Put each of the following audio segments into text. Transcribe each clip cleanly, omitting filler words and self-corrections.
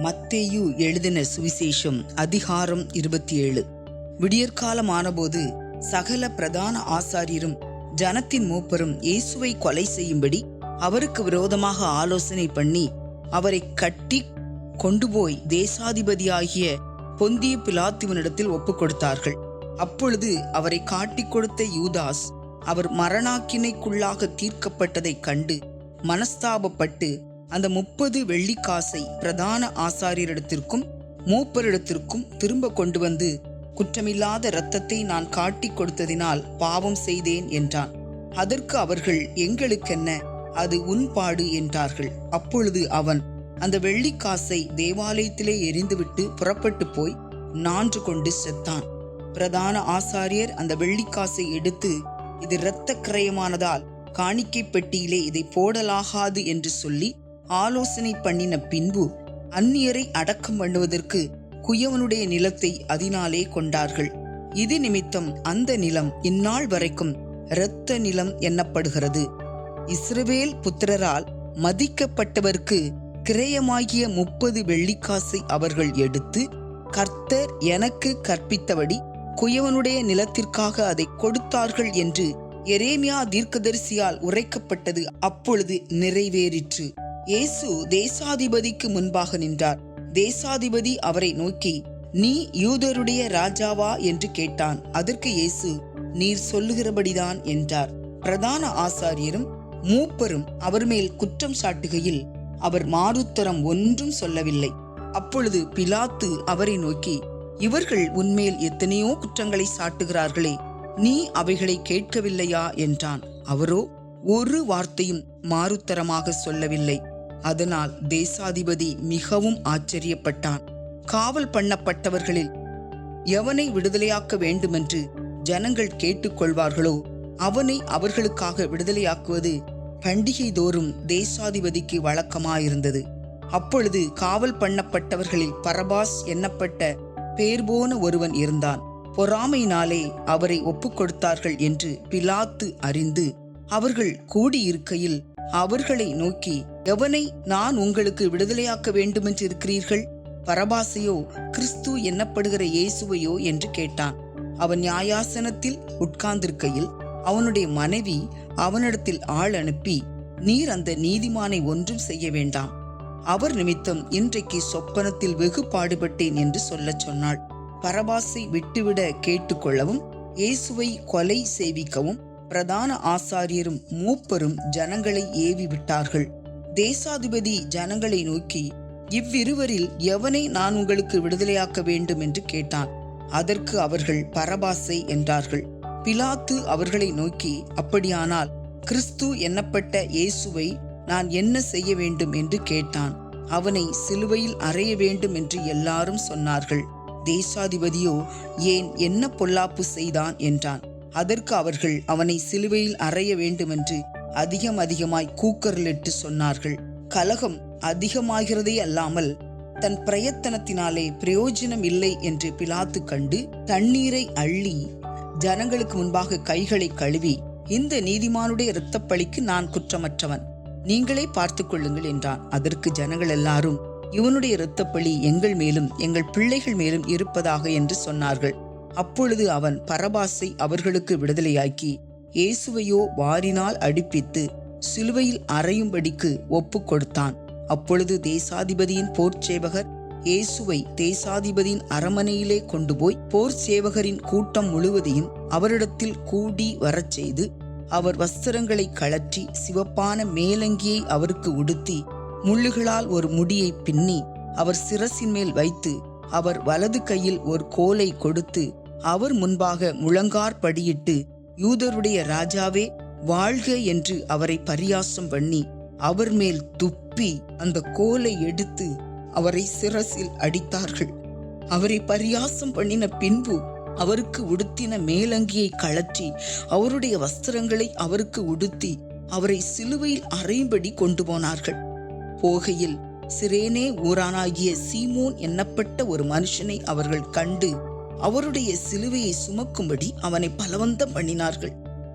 மத்தேயு எழுதின சுவிசேஷம் அதிகாரம் 27. விடியற்காலமானபோது சகல பிரதான ஆசாரியரும் ஜனத்தின் மூப்பரும் இயேசுவை கொலை செய்யும்படி அவருக்கு விரோதமாக ஆலோசனை பண்ணி அவரை கட்டி கொண்டு போய் தேசாதிபதியாகிய பொந்திய பிலாத்துவினிடத்தில் ஒப்புக் கொடுத்தார்கள். அப்பொழுது அவரை காட்டிக் கொடுத்த யூதாஸ் அவர் மரணாக்கினைக்குள்ளாக தீர்க்கப்பட்டதைக் கண்டு மனஸ்தாபப்பட்டு அந்த 30 வெள்ளிக்காசை பிரதான ஆசாரியரிடத்திற்கும் மூப்பரிடத்திற்கும் திரும்ப கொண்டு வந்து, குற்றமில்லாத இரத்தத்தை நான் காட்டிக் கொடுத்ததினால் பாவம் செய்தேன் என்றான். அதற்கு அவர்கள், எங்களுக்கென்ன, அது உன்பாடு என்றார்கள். அப்பொழுது அவன் அந்த வெள்ளிக்காசை தேவாலயத்திலே எறிந்துவிட்டு புறப்பட்டு போய் நான்று கொண்டு செத்தான். பிரதான ஆசாரியர் அந்த வெள்ளிக்காசை எடுத்து, இது இரத்த கிரயமானதால் காணிக்கை பெட்டியிலே இதை போடலாகாது என்று சொல்லி ஆலோசனை பண்ணின பின்பு அந்நியரை அடக்கம் பண்ணுவதற்கு குயவனுடைய நிலத்தை அதனாலே கொண்டார்கள். இது நிமித்தம் அந்த நிலம் இந்நாள் வரைக்கும் இரத்த நிலம் எண்ணப்படுகிறது. இஸ்ரவேல் புத்திரரால் மதிக்கப்பட்டவர்க்கு கிரயமாகிய 30 வெள்ளிக்காசை அவர்கள் எடுத்து, கர்த்தர் எனக்கு கற்பித்தபடி குயவனுடைய நிலத்திற்காக அதை கொடுத்தார்கள் என்று எரேமியா தீர்க்கதரிசியால் உரைக்கப்பட்டது அப்பொழுது நிறைவேறிற்று. இயேசு தேசாதிபதிக்கு முன்பாக நின்றார். தேசாதிபதி அவரை நோக்கி, நீ யூதருடைய ராஜாவா என்று கேட்டான். அதற்கு இயேசு, நீர் சொல்லுகிறபடிதான் என்றார். பிரதான ஆசாரியரும் மூப்பரும் அவர் மேல் குற்றம் சாட்டுகையில் அவர் மாறுத்தரம் ஒன்றும் சொல்லவில்லை. அப்பொழுது பிலாத்து அவரை நோக்கி, இவர்கள் உன்மேல் எத்தனையோ குற்றங்களை சாட்டுகிறார்களே, நீ அவைகளை கேட்கவில்லையா என்றான். அவரோ ஒரு வார்த்தையும் மாறுத்தரமாக சொல்லவில்லை. அதனால் தேசாதிபதி மிகவும் ஆச்சரியப்பட்டான். காவல் பண்ணப்பட்டவர்களில் எவனை விடுதலையாக்க வேண்டுமென்று ஜனங்கள் கேட்டுக்கொள்வார்களோ அவனை அவர்களுக்காக விடுதலையாக்குவது பண்டிகை தோறும் தேசாதிபதிக்கு வழக்கமாயிருந்தது. அப்பொழுது காவல் பண்ணப்பட்டவர்களில் பரபாஸ் எண்ணப்பட்ட பேர்போன ஒருவன் இருந்தான். பொறாமையினாலே அவரை ஒப்புக் கொடுத்தார்கள் என்று பிலாத்து அறிந்து அவர்கள் கூடியிருக்கையில் அவர்களை நோக்கி, எவனை நான் உங்களுக்கு விடுதலையாக்க வேண்டுமென்று இருக்கிறீர்கள்? பரபாசையோ கிறிஸ்து எண்ணப்படுகிற இயேசுவையோ என்று கேட்டான். அவன் நியாயாசனத்தில் உட்கார்ந்திருக்கையில் அவனுடைய மனைவி அவனிடத்தில் ஆள் அனுப்பி, நீர் அந்த நீதிமானை ஒன்றும் செய்ய வேண்டாம், அவர் நிமித்தம் இன்றைக்கு சொப்பனத்தில் வெகு பாடுபட்டேன் என்று சொல்லச் சொன்னாள். பரபாசை விட்டுவிட கேட்டுக்கொள்ளவும் இயேசுவை கொலை செய்விக்கவும் பிரதான ஆசாரியரும் மூப்பரும் ஜனங்களை ஏவி விட்டார்கள். தேசாதிபதி ஜனங்களை நோக்கி, இவ்விருவரில் எவனை நான் உங்களுக்கு விடுதலையாக்க வேண்டும் என்று கேட்டான். அதற்கு அவர்கள் பரபாசை என்றார்கள். பிலாத்து அவர்களை நோக்கி, அப்படியானால் கிறிஸ்து எண்ணப்பட்ட இயேசுவை நான் என்ன செய்ய வேண்டும் என்று கேட்டான். அவனை சிலுவையில் அறைய வேண்டும் என்று எல்லாரும் சொன்னார்கள். தேசாதிபதியோ, ஏன் என்ன பொல்லாப்பு செய்தான் என்றான். அதற்கு அவர்கள் அவனை சிலுவையில் அறைய வேண்டுமென்று அதிகமாய் கூக்குரலிட்டு சொன்னார்கள். கலகம் அதிகமாகிறதே அல்லாமல் தன் பிரயத்தனத்தினாலே பிரயோஜனம் இல்லை என்று பிலாத்து கண்டு தண்ணீரை அள்ளி ஜனங்களுக்கு முன்பாக கைகளை கழுவி, இந்த நீதிமானுடைய இரத்தப்பழிக்கு நான் குற்றமற்றவன், நீங்களே பார்த்து கொள்ளுங்கள் என்றான். அதற்கு ஜனங்கள் எல்லாரும், இவனுடைய இரத்தப்பழி எங்கள் மேலும் எங்கள் பிள்ளைகள் மேலும் இருப்பதாக என்று சொன்னார்கள். அப்பொழுது அவன் பரபாசை அவர்களுக்கு விடுதலையாக்கி இயேசுவையோ வாரினால் அடிப்பித்து சிலுவையில் அறையும்படிக்கு ஒப்புக் கொடுத்தான். அப்பொழுது தேசாதிபதியின் போர்ச்சேவகர் இயேசுவை தேசாதிபதியின் அரமனையிலே கொண்டு போய் போர் சேவகரின் கூட்டம் முழுவதையும் அவரிடத்தில் கூடி வரச் செய்து அவர் வஸ்திரங்களை கழற்றி சிவப்பான மேலங்கியை அவருக்கு உடுத்தி முள்ளுகளால் ஒரு முடியை பின்னி அவர் சிரசின் மேல் வைத்து அவர் வலது கையில் ஒரு கோலை கொடுத்து அவர் முன்பாக முழங்கார்படியிட்டு, யூதருடைய ராஜாவே வாழ்க என்று அவரை பரியாசம் பண்ணி அவர் மேல் துப்பி அந்த கோலை எடுத்து அவரை சிரசில் அடித்தார்கள். அவரை பரியாசம் பண்ணின பின்பு அவருக்கு உடுத்தின மேலங்கியை கழற்றி அவருடைய வஸ்திரங்களை அவருக்கு உடுத்தி அவரை சிலுவையில் அறையும்படி கொண்டு போனார்கள். போகையில் சிரேனே ஊரானாகிய சீமோன் எண்ணப்பட்ட ஒரு மனுஷனை அவர்கள் கண்டு அவருடைய சிலுவையை சுமக்கும்படி அவனை பலவந்தம் பண்ணினார்கள்.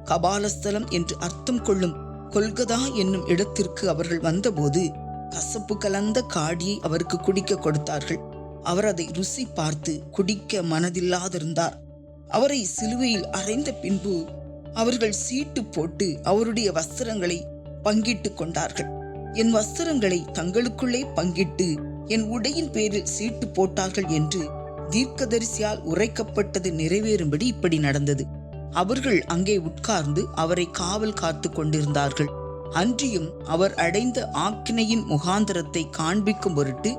கபாலஸ்தலம் என்று அர்த்தம் கொள்ளும் கொல்கதா என்னும் இடத்திற்கு அவர்கள் வந்தபோது கசப்பு கலந்த காடியை அவருக்கு குடிக்க கொடுத்தார்கள். அவர் அதை ருசி பார்த்து குடிக்க மனதில்லாதிருந்தார். அவரை சிலுவையில் அறைந்த பின்பு அவர்கள் சீட்டு போட்டு அவருடைய வஸ்திரங்களை பங்கிட்டு கொண்டார்கள். என் வஸ்திரங்களை தங்களுக்குள்ளே பங்கிட்டு என் உடையின் பேரில் சீட்டு போட்டார்கள் என்று தீர்க்கதரிசியால் உரைக்கப்பட்டது நிறைவேறும்படி இப்படி நடந்தது. அவர்கள் அங்கே உட்கார்ந்து அவரை காவல் காத்து கொண்டிருந்தார்கள். அன்றியும் அவர் அடைந்த ஆக்கினையின் முகாந்தரத்தை காண்பிக்கும் பொருட்டு,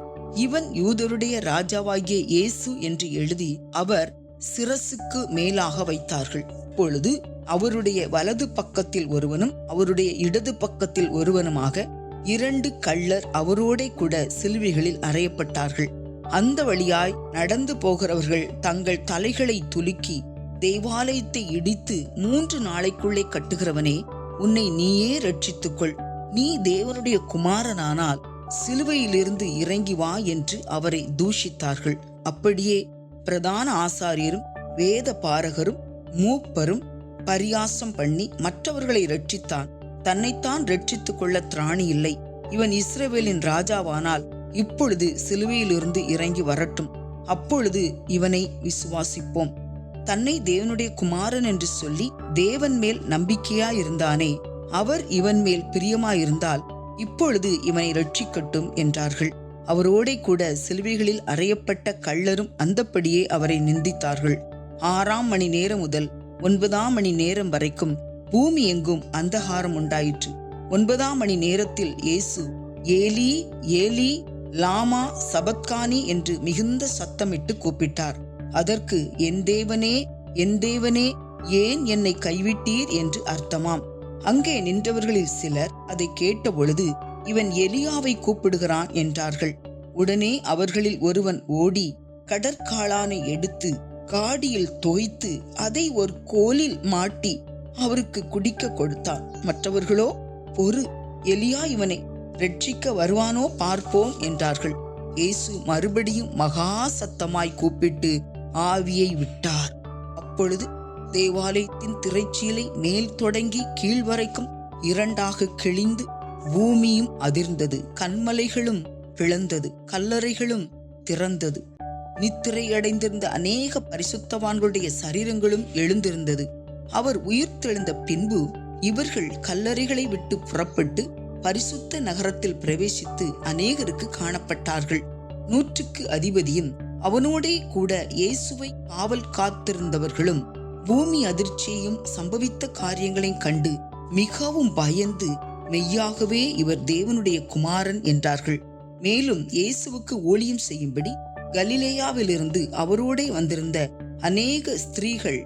இவன் யூதருடைய ராஜாவாகிய இயேசு என்று எழுதி அவர் சிரசுக்கு மேலாக வைத்தார்கள். அப்பொழுது அவருடைய வலது பக்கத்தில் ஒருவனும் அவருடைய இடது பக்கத்தில் ஒருவனுமாக 2 கள்ளர் அவரோடே கூட சிலுவைகளில் அறையப்பட்டார்கள். அந்த வழியாய் நடந்து போகிறவர்கள் தங்கள் தலைகளை துலுக்கி, தேவாலயத்தை இடித்து 3 நாளைக்குள்ளே கட்டுகிறவனே, உன்னை நீயே ரட்சித்துக்கொள், நீ தேவனுடைய குமாரனானால் சிலுவையிலிருந்து இறங்கி வா என்று அவரை தூஷித்தார்கள். அப்படியே பிரதான ஆசாரியரும் வேத பாரகரும் மூப்பரும் பரியாசம் பண்ணி மற்றவர்களை ரட்சித்தான். தன்னைத்தான் ரட்சித்துக் கொள்ள திராணி இல்லை. இவன் இஸ்ரவேலின் ராஜாவானால் இப்பொழுது சிலுவையிலிருந்து இறங்கி வரட்டும், அப்பொழுது இவனை விசுவாசிப்போம். தன்னை தேவனுடைய குமாரன் என்று சொல்லி தேவன் மேல் நம்பிக்கையாயிருந்தானே, அவர் இவன் மேல் பிரியமாயிருந்தால் இப்பொழுது இவனை ரட்சிக்கட்டும் என்றார்கள். அவரோடே கூட சிலுவைகளில் அறையப்பட்ட கள்ளரும் அந்தப்படியே அவரை நிந்தித்தார்கள். 6ஆம் மணி நேரம் முதல் 9ஆம் மணி நேரம் வரைக்கும் பூமி எங்கும் அந்தகாரம் உண்டாயிற்று. 9ஆம் மணி நேரத்தில் இயேசு ஏலி ஏலி லாமா சபத்கானி என்று மிகுந்த சத்தமிட்டு கூப்பிட்டார். அதற்கு என் தேவனே என் தேவனே, ஏன் என்னை கைவிட்டீர் என்று அர்த்தமாம். அங்கே நின்றவர்களில் சிலர் அதை கேட்டபொழுது, இவன் எலியாவை கூப்பிடுகிறான் என்றார்கள். உடனே அவர்களில் ஒருவன் ஓடி கடற்காளானை எடுத்து காடியில் தோய்த்து அதை ஒரு கோலில் மாட்டி அவருக்கு குடிக்க கொடுத்தான். மற்றவர்களோ, பொறு, எலியா இவனை ரட்சிக்க வருவானோ பார்ப்போம் என்றார்கள். இயேசு மறுபடியும் மகா சத்தமாய் கூப்பிட்டு ஆவியை விட்டார். அப்பொழுது தேவாலயத்தின் திரைச்சீலை மேல் தொடங்கி கீழ் வரைக்கும் 2ஆக கிழிந்து பூமியும் அதிர்ந்தது, கன்மலைகளும் பிளந்தது, கல்லறைகளும் திறந்தது. நித்திரையடைந்திருந்த அநேக பரிசுத்தவான்களுடைய சரீரங்களும் எழுந்திருந்தது. அவர் உயிர்த்தெழுந்த பின்பு இவர்கள் கல்லறைகளை விட்டு புறப்பட்டு பரிசுத்த நகரத்தில் பிரவேசித்து அநேகருக்கு காணப்பட்டார்கள். 100க்கு அதிபதியும் அவனோடே கூட இயேசுவை காவல் காத்திருந்தவர்களும் பூமி அதிர்ச்சியையும் சம்பவித்த காரியங்களையும் கண்டு மிகவும் பயந்து, மெய்யாகவே இவர் தேவனுடைய குமாரன் என்றார்கள். மேலும் இயேசுவுக்கு ஊழியம் செய்யும்படி கலிலேயாவிலிருந்து அவரோடே வந்திருந்த அநேக ஸ்திரீகள்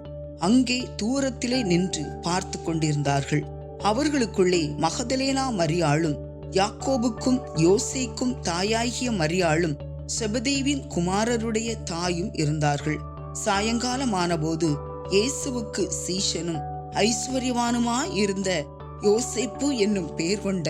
அங்கே தூரத்திலே நின்று பார்த்து கொண்டிருந்தார்கள். அவர்களுக்குள்ளே மகதலேனா மரியாளும், யாக்கோபுக்கும் யோசேக்கும் தாயாகிய மரியாளும், செபதேவின் குமாரருடைய தாயும் இருந்தார்கள். சாயங்காலமானபோது இயேசுவுக்கு சீஷனும் ஐஸ்வர்யவானுமாய் இருந்த யோசேப்பு என்னும் பெயர் கொண்ட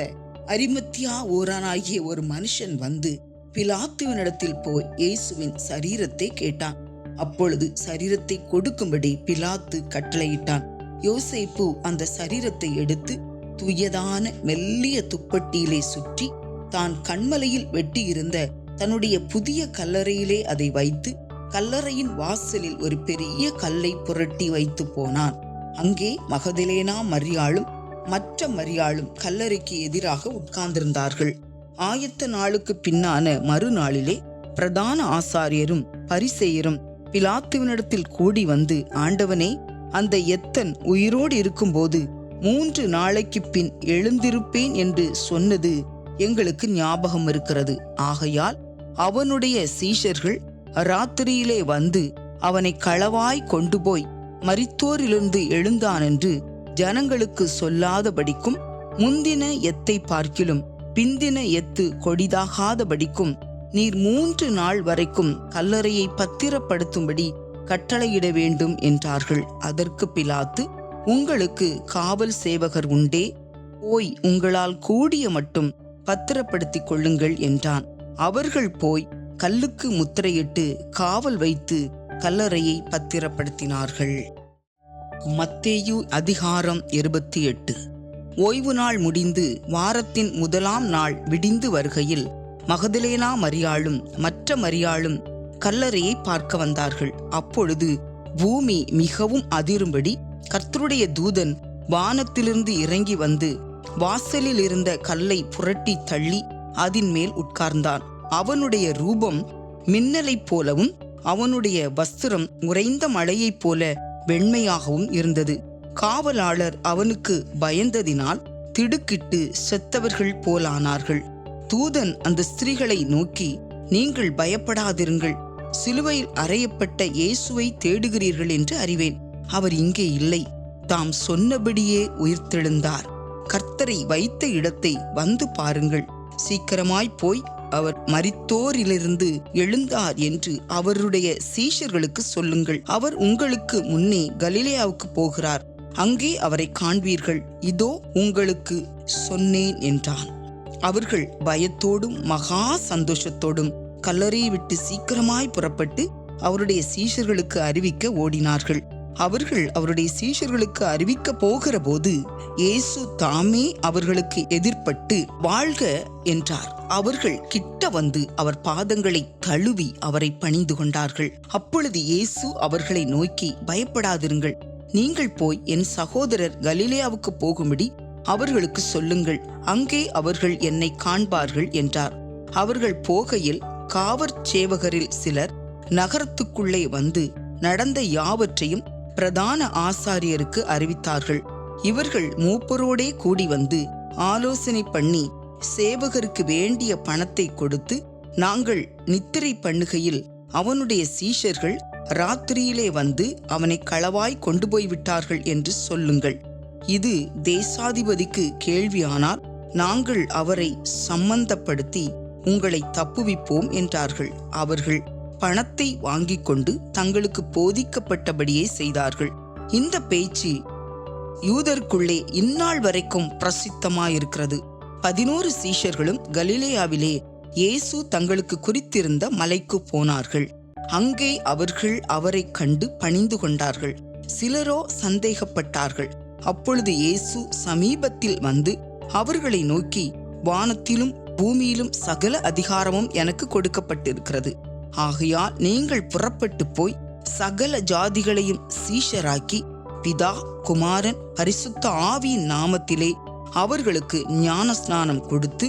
அரிமத்தியா ஊரானாகிய ஒரு மனுஷன் வந்து பிலாத்துவினிடத்தில் போய் இயேசுவின் சரீரத்தை கேட்டான். அப்பொழுது சரீரத்தை கொடுக்கும்படி பிலாத்து கட்டளையிட்டான். யோசேப்பு அந்த சரீரத்தை எடுத்து துயதான மெல்லிய துப்பட்டியிலே சுற்றி தான் கண்மலையில் வெட்டியிருந்த தன்னுடைய புதிய கல்லறையிலே அதை வைத்து கல்லறையின் வாசலில் ஒரு பெரிய கல்லை புரட்டி வைத்து போனான். அங்கே மகதலேனா மரியாளும் மற்ற மரியாளும் கல்லறைக்கு எதிராக உட்கார்ந்திருந்தார்கள். ஆயத்த நாளுக்கு பின்னான மறுநாளிலே பிரதான ஆசாரியரும் பரிசேயரும் பிலாத்துவினிடத்தில் கூடி வந்து, ஆண்டவனே, அந்த எத்தன் உயிரோடு இருக்கும்போது 3 நாளைக்கு பின் எழுந்திருப்பேன் என்று சொன்னது எங்களுக்கு ஞாபகம் இருக்கிறது. ஆகையால் அவனுடைய சீஷர்கள் ராத்திரியிலே வந்து அவனை களவாய் கொண்டு போய் மரித்தோரிலிருந்து எழுந்தான் என்று ஜனங்களுக்கு சொல்லாதபடிக்கும், முந்தின எத்தை பார்க்கிலும் பிந்தின எத்து கொடிதாகாதபடிக்கும் நீர் 3 நாள் வரைக்கும் கல்லறையை பத்திரப்படுத்தும்படி கட்டளையிட வேண்டும் என்றார்கள். அதற்கு பிலாத்து, உங்களுக்கு காவல் சேவகர் உண்டே, போய் உங்களால் கூடிய மட்டும் பத்திரப்படுத்திக் கொள்ளுங்கள் என்றான். அவர்கள் போய் கல்லுக்கு முத்திரையிட்டு காவல் வைத்து கல்லறையை பத்திரப்படுத்தினார்கள். மத்தேயு அதிகாரம் 28. ஓய்வு நாள் முடிந்து வாரத்தின் முதலாம் நாள் விடிந்து வருகையில் மகதலேனா மரியாளும் மற்ற மரியாளும் கல்லறையை பார்க்க வந்தார்கள். அப்பொழுது பூமி மிகவும் அதிரும்படி கர்த்தருடைய தூதன் வானத்திலிருந்து இறங்கி வந்து வாசலில் இருந்த கல்லை புரட்டி தள்ளி அதின் மேல் உட்கார்ந்தான். அவனுடைய ரூபம் மின்னலைப் போலவும் அவனுடைய வஸ்திரம் உறைந்த மழையைப் போல வெண்மையாகவும் இருந்தது. காவலாளர் அவனுக்கு பயந்ததினால் திடுக்கிட்டு செத்தவர்கள் போலானார்கள். தூதன் அந்த ஸ்திரீகளை நோக்கி, நீங்கள் பயப்படாதிருங்கள், சிலுவையில் அறையப்பட்ட இயேசுவை தேடுகிறீர்கள் என்று அறிவேன். அவர் இங்கே இல்லை, தாம் சொன்னபடியே உயிர்த்தெழுந்தார். கர்த்தரை வைத்த இடத்தை வந்து பாருங்கள். சீக்கிரமாய் போய் அவர் மரித்தோரிலிருந்து எழுந்தார் என்று அவருடைய சீஷர்களுக்கு சொல்லுங்கள். அவர் உங்களுக்கு முன்னே கலிலேயாவுக்கு போகிறார், அங்கே அவரை காண்பீர்கள். இதோ உங்களுக்கு சொன்னேன் என்றான். அவர்கள் பயத்தோடும் மகா சந்தோஷத்தோடும் கல்லறையை விட்டு சீக்கிரமாய் புறப்பட்டு அவருடைய சீஷர்களுக்கு அறிவிக்க ஓடினார்கள். அவர்கள் அவருடைய சீஷர்களுக்கு அறிவிக்க போகிற போது இயேசு தாமே அவர்களுக்கு எதிர்பட்டு வாழ்க என்றார். அவர்கள் கிட்ட வந்து அவர் பாதங்களை தழுவி அவரை பணிந்து கொண்டார்கள். அப்பொழுது இயேசு அவர்களை நோக்கி, பயப்படாதிருங்கள், நீங்கள் போய் என் சகோதரர் கலிலேயாவுக்கு போகும்படி அவர்களுக்கு சொல்லுங்கள், அங்கே அவர்கள் என்னை காண்பார்கள் என்றார். அவர்கள் போகையில் காவற் சேவகரில் சிலர் நகரத்துக்குள்ளே வந்து நடந்த யாவற்றையும் பிரதான ஆசாரியருக்கு அறிவித்தார்கள். இவர்கள் மூப்பரோடே கூடி வந்து ஆலோசனை பண்ணி சேவகருக்கு வேண்டிய பணத்தை கொடுத்து, நாங்கள் நித்திரை பண்ணுகையில் அவனுடைய சீஷர்கள் ராத்திரியிலே வந்து அவனை களவாய் கொண்டு போய்விட்டார்கள் என்று சொல்லுங்கள். இது தேசாதிபதிக்கு கேள்வியானால் நாங்கள் அவரை சம்பந்தப்படுத்தி உங்களை தப்புவிப்போம் என்றார்கள். அவர்கள் பணத்தை வாங்கிக் கொண்டு தங்களுக்கு போதிக்கப்பட்டபடியே செய்தார்கள். இந்த பேச்சு யூதருக்குள்ளே இந்நாள் வரைக்கும் பிரசித்தமாயிருக்கிறது. 11 சீஷர்களும் கலிலேயாவிலே இயேசு தங்களுக்கு குறித்திருந்த மலைக்கு போனார்கள். அங்கே அவர்கள் அவரை கண்டு பணிந்து கொண்டார்கள். சிலரோ சந்தேகப்பட்டார்கள். அப்பொழுது இயேசு சமீபத்தில் வந்து அவர்களை நோக்கி, வானத்திலும் பூமியிலும் சகல அதிகாரமும் எனக்கு கொடுக்கப்பட்டிருக்கிறது. ஆகையால் நீங்கள் புறப்பட்டு போய் சகல ஜாதிகளையும் சீஷராக்கி பிதா, குமாரன், பரிசுத்த ஆவியின் நாமத்திலே அவர்களுக்கு ஞானஸ்நானம் கொடுத்து,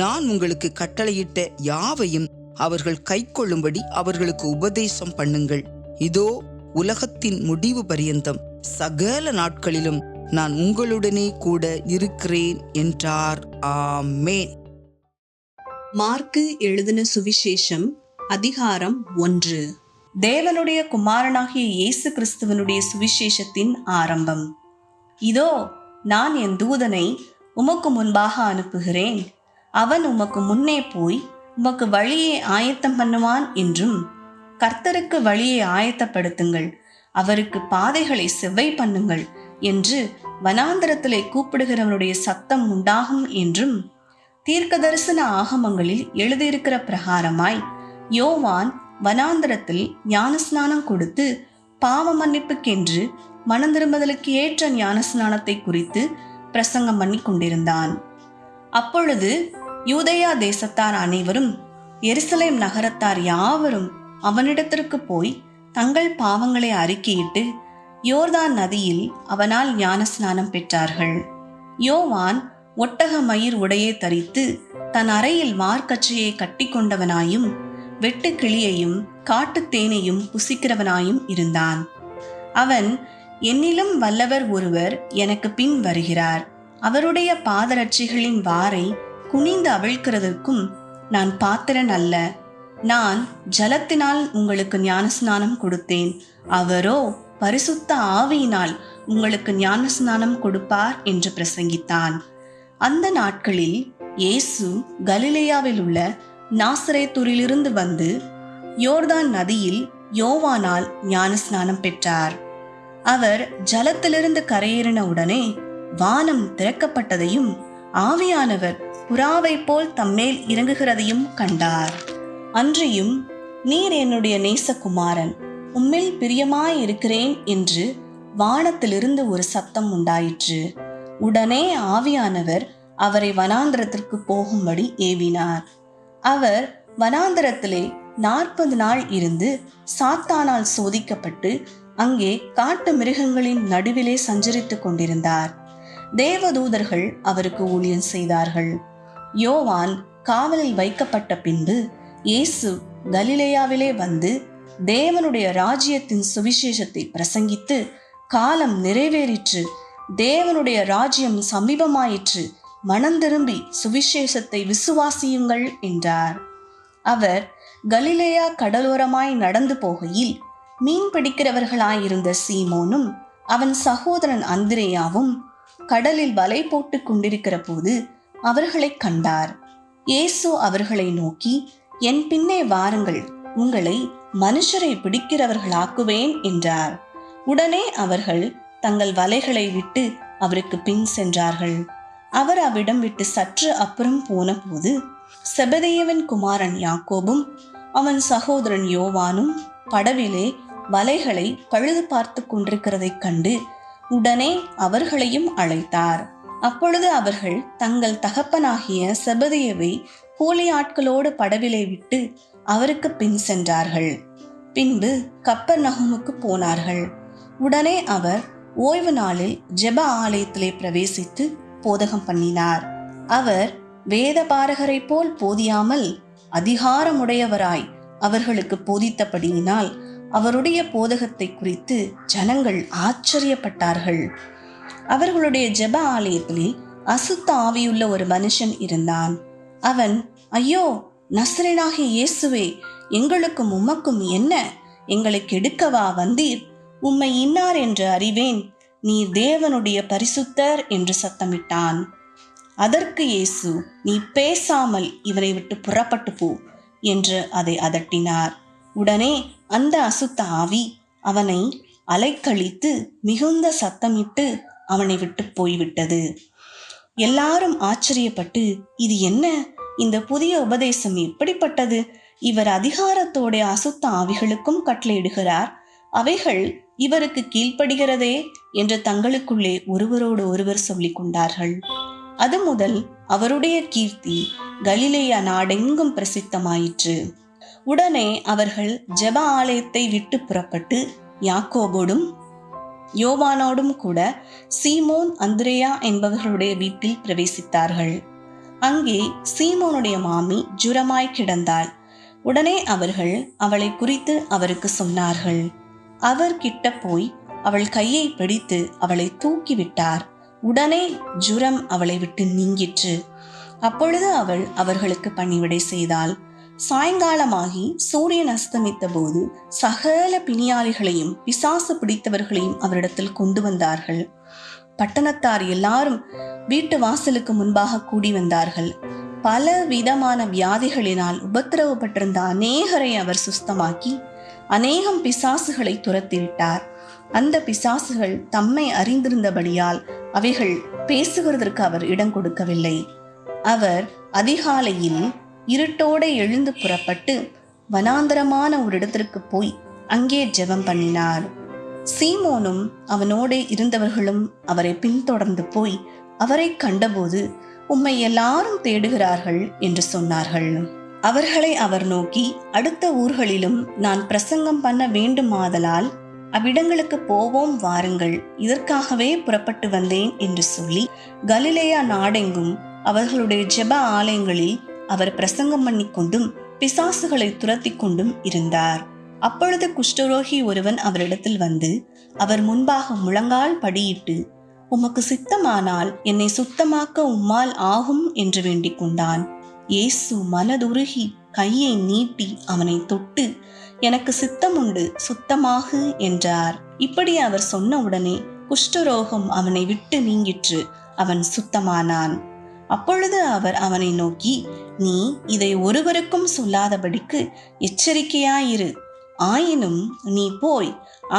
நான் உங்களுக்கு கட்டளையிட்ட யாவையும் அவர்கள் கைக்கொள்ளும்படி அவர்களுக்கு உபதேசம் பண்ணுங்கள். இதோ உலகத்தின் முடிவு பரியந்தம் சகல நாட்களிலும் நான் உங்களுடனே கூட இருக்கிறேன் என்றார். ஆமென். மார்க்கு எழுதின சுவிசேஷம் அதிகாரம் 1. தேவனுடைய குமாரனாகிய இயேசு கிறிஸ்துவனுடைய சுவிசேஷத்தின் ஆரம்பம். இதோ நான் என் தூதனை உமக்கு முன்பாக அனுப்புகிறேன், அவன் உமக்கு முன்னே போய் உமக்கு வழியை ஆயத்தம் பண்ணுவான் என்றும், கர்த்தருக்கு வழியை ஆயத்தப்படுத்துங்கள், அவருக்கு பாதைகளை செவ்வை பண்ணுங்கள் என்று வனாந்தரத்திலே கூப்பிடுகிறவனுடைய சத்தம் உண்டாகும் என்றும், தீர்க்கதரிசன ஆகமங்களில் எழுதியிருக்கிற பிரகாரமாய் யோவான் வனாந்தரத்தில் ஞானஸ்நானம் கொடுத்து பாவ மன்னிப்புக்கென்று மனந்திரும்புதலுக்கு ஏற்ற ஞானஸ்நானத்தை குறித்து பிரசங்கம் பண்ணி கொண்டிருந்தான். அப்பொழுது யூதேயா தேசத்தார் அனைவரும் எருசலேம் நகரத்தார் யாவரும் அவனிடத்திற்கு போய் தங்கள் பாவங்களை அறிக்கையிட்டு யோர்தான் நதியில் அவனால் ஞானஸ்நானம் பெற்றார்கள். யோவான் ஒட்டக மயிர் உடையை தரித்து தன் அறையில் மார்க்கச்சையை கட்டி கொண்டவனாயும் வெட்டு கிளியையும் காட்டுத் தேனையும் புசிக்கிறவனாயும் இருந்தான். அவன், என்னிலும் வல்லவர் ஒருவர் எனக்கு பின் வருகிறார், அவருடைய பாதரட்சிகளின் வாரை குனிந்து அவிழ்க்கிறதற்கும் நான் பாத்திரன் அல்ல, நான் ஜலத்தினால் உங்களுக்கு ஞானஸ்நானம் கொடுத்தேன், அவரோ பரிசுத்த ஆவியினால் உங்களுக்கு ஞானஸ்நானம் கொடுப்பார் என்று பிரசங்கித்தான். அந்த நாட்களில் இயேசு கலிலேயாவில் உள்ள நாசரேத்தூரிலிருந்து வந்து யோர்தான் நதியில் யோவானால் ஞானஸ்நானம் பெற்றார். அவர் ஜலத்திலிருந்து கரையேறின உடனே வானம் திறக்கப்பட்டதையும் ஆவியானவர் புறாவை போல் தம்மேல் இறங்குகிறதையும் கண்டார். அன்றியும், நீர் என்னுடைய நேசகுமாரன், உம்மில் பிரியமாயிருக்கிறேன் என்று வானத்திலிருந்து ஒரு சத்தம் உண்டாயிற்று. உடனே ஆவியானவர் அவரை வனாந்தரத்திற்கு போகும்படி ஏவினார். அவர் வனாந்தரத்திலே 40 நாள் இருந்து சாத்தானால் சோதிக்கப்பட்டு அங்கே காட்டு மிருகங்களின் நடுவிலே சஞ்சரித்துக் கொண்டிருந்தார். தேவதூதர்கள் அவருக்கு ஊழியம் செய்தார்கள். யோவான் காவலில் வைக்கப்பட்ட பின்பு இயேசு கலிலேயாவிலே வந்து தேவனுடைய ராஜ்யத்தின் சுவிசேஷத்தை பிரசங்கித்து, காலம் நிறைவேறிற்று, தேவனுடைய ராஜ்யம் சமீபமாயிற்று, மனந்திரும்பி சுவிசேஷத்தை விசுவாசியுங்கள் என்றார். அவர் கலிலேயா கடலோரமாய் நடந்து போகையில் மீன் பிடிக்கிறவர்களாயிருந்த சீமோனும் அவன் சகோதரன் அந்திரேயாவும் கடலில் வலை போட்டு கொண்டிருக்கிற போது அவர்களை கண்டார். இயேசு அவர்களை நோக்கி, என் பின்னே வாருங்கள், உங்களை மனுஷரை பிடிக்கிறவர்களாக்குவேன் என்றார். உடனே அவர்கள் தங்கள் வலைகளை விட்டு அவருக்கு பின் சென்றார்கள். அவர் அவ்விடம் விட்டு சற்று அப்புறம் போன போது செபதேயுவின் குமாரன் யாக்கோபும் அவன் சகோதரன் யோவானும் படவிலே வலைகளை பழுது பார்த்து கொண்டிருக்கிறதைக் கண்டு உடனே அவர்களையும் அழைத்தார். அப்பொழுது அவர்கள் தங்கள் தகப்பனாகிய செபதேயுவை கூலி ஆட்களோடு படவிலே விட்டு அவருக்கு பின் சென்றார்கள். பின்பு கப்பர்நகூமுக்கு போனார்கள். உடனே அவர் ஓய்வு நாளில் ஜெப ஆலயத்திலே பிரவேசித்து போதகம் பண்ணினார். அவர் வேதபாரகரை போல் போதியாமல் அதிகாரமுடையவராய் அவர்களுக்கு போதித்தபடியினால் அவருடைய போதகத்தை குறித்து ஜனங்கள் ஆச்சரியப்பட்டார்கள். அவர்களுடைய ஜெப ஆலயத்திலே அசுத்த ஆவியுள்ள ஒரு மனுஷன் இருந்தான். அவன், ஐயோ, நசரேயனாகிய இயேசுவே, எங்களுக்கும் உமக்கும் என்ன? எங்களை கெடுக்கவா வந்தீர்? உம்மை இன்னார் என்று அறிவேன், நீர் தேவனுடைய பரிசுத்தர் என்று சத்தமிட்டான். அதற்கு இயேசு, நீ பேசாமல் இவனை விட்டு புறப்பட்டு போ என்று அதை அதட்டினார். உடனே அந்த அசுத்த ஆவி அவனை அலைக்கழித்து மிகுந்த சத்தமிட்டு அவனை விட்டு போய்விட்டது. எல்லாரும் ஆச்சரியப்பட்டு, இது என்ன? இந்த புதிய உபதேசம் எப்படிப்பட்டது? இவர் அதிகாரத்தோட அசுத்த ஆவிகளுக்கும் கட்டளையிடுகிறார், அவைகள் இவருக்கு கீழ்ப்படுகிறதே என்று தங்களுக்குள்ளே ஒருவரோடு ஒருவர் சொல்லிக் கொண்டார்கள். அது முதல் அவருடைய கீர்த்தி கலிலேயா நாடெங்கும் பிரசித்தமாயிற்று. உடனே அவர்கள் ஜெப ஆலயத்தை விட்டு புறப்பட்டு யாக்கோபோடும் யோவானோடும் கூட சீமோன் அந்திரேயா என்பவர்களுடைய வீட்டில் பிரவேசித்தார்கள். அங்கே சீமோனுடைய மாமி ஜுரமாய் கிடந்தாள். உடனே அவர்கள் அவளை குறித்து அவருக்கு சொன்னார்கள். அவர் கிட்ட போய் அவள் கையை பிடித்து அவளை தூக்கிவிட்டார். உடனே ஜுரம் அவளை விட்டு நீங்கிற்று. அப்பொழுது அவள் அவர்களுக்கு பணிவிடை செய்தாள். சாயங்காலமாகி சூரியன் அஸ்தமித்த போது சகல பிணியாளிகளையும் பிசாசு பிடித்தவர்களையும் அவரிடத்தில் கொண்டு வந்தார்கள். பட்டணத்தார் எல்லாரும் வீட்டு வாசலுக்கு முன்பாக கூடி வந்தார்கள். பல விதமான வியாதிகளினால் உபத்திரவப்பட்டிருந்த அநேகரை அவர் சுஸ்தமாக்கி அநேகம் பிசாசுகளை துரத்திவிட்டார். அந்த பிசாசுகள் தம்மை அறிந்திருந்தபடியால் அவைகள் பேசுகிறதற்கு அவர் இடம் கொடுக்கவில்லை. அவர் அதிகாலையில் இருட்டோட எழுந்து புறப்பட்டு வனாந்தரமான ஒரு இடத்திற்கு போய் அங்கே ஜெபம் பண்ணினார். சீமோனும் அவனோடு இருந்தவர்களும் அவரை பின்தொடர்ந்து போய் அவரை கண்டபோது, உம்மை எல்லாரும் தேடுகிறார்கள் என்று சொன்னார்கள். அவர்களை அவர் நோக்கி, அடுத்த ஊர்களிலும் நான் பிரசங்கம் பண்ண வேண்டுமாதலால் அவ்விடங்களுக்கு போவோம், வாருங்கள், இதற்காகவே புறப்பட்டு வந்தேன் என்று சொல்லி கலிலேயா நாடெங்கும் அவர்களுடைய ஜெப ஆலயங்களில் அவர் பிரசங்கம் பண்ணி கொண்டும் பிசாசுகளை துரத்தி கொண்டும் இருந்தார். அப்பொழுது குஷ்டரோகி ஒருவன் அவரிடத்தில் வந்து அவர் முன்பாக முழங்கால் படியிட்டு, உமக்கு சித்தமானால் என்னை சுத்தமாக்க உம்மால் ஆகும் என்று வேண்டிக் கொண்டான். இயேசு மனதுருகி கையை நீட்டி அவனை தொட்டு, எனக்கு சித்தம் உண்டு, சுத்தமாகு என்றார். இப்படி அவர் சொன்ன உடனே குஷ்டரோகம் அவனை விட்டு நீங்கிற்று. அவன் சுத்தமானான். அப்பொழுது அவர் அவனை நோக்கி, நீ இதை ஒருவருக்கும் சொல்லாதபடிக்கு எச்சரிக்கையாயிரு. ஆயினும் நீ போய்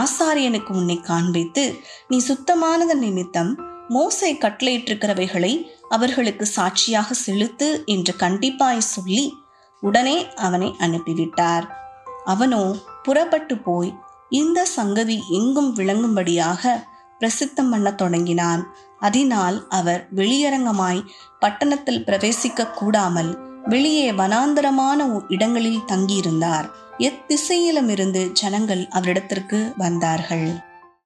ஆசாரியனுக்கு உன்னை காண்பித்து, நீ சுத்தமானது நிமித்தம் மோசே கட்டளையிட்டிருக்கிறவைகளை அவர்களுக்கு சாட்சியாக செலுத்து என்று கண்டிப்பாய் சொல்லி உடனே அவனை அனுப்பிவிட்டார். அவனோ புறப்பட்டு போய் இந்த சங்கதி எங்கும் விளங்கும்படியாக பிரசித்தம் பண்ண தொடங்கினான். அதனால் அவர் வெளியரங்கமாய் பட்டணத்தில் பிரவேசிக்க கூடாமல் வெளியே வனாந்தரமான இடங்களில் தங்கியிருந்தார். எத்திசையிலும் இருந்து ஜனங்கள் அவரிடத்திற்கு வந்தார்கள்.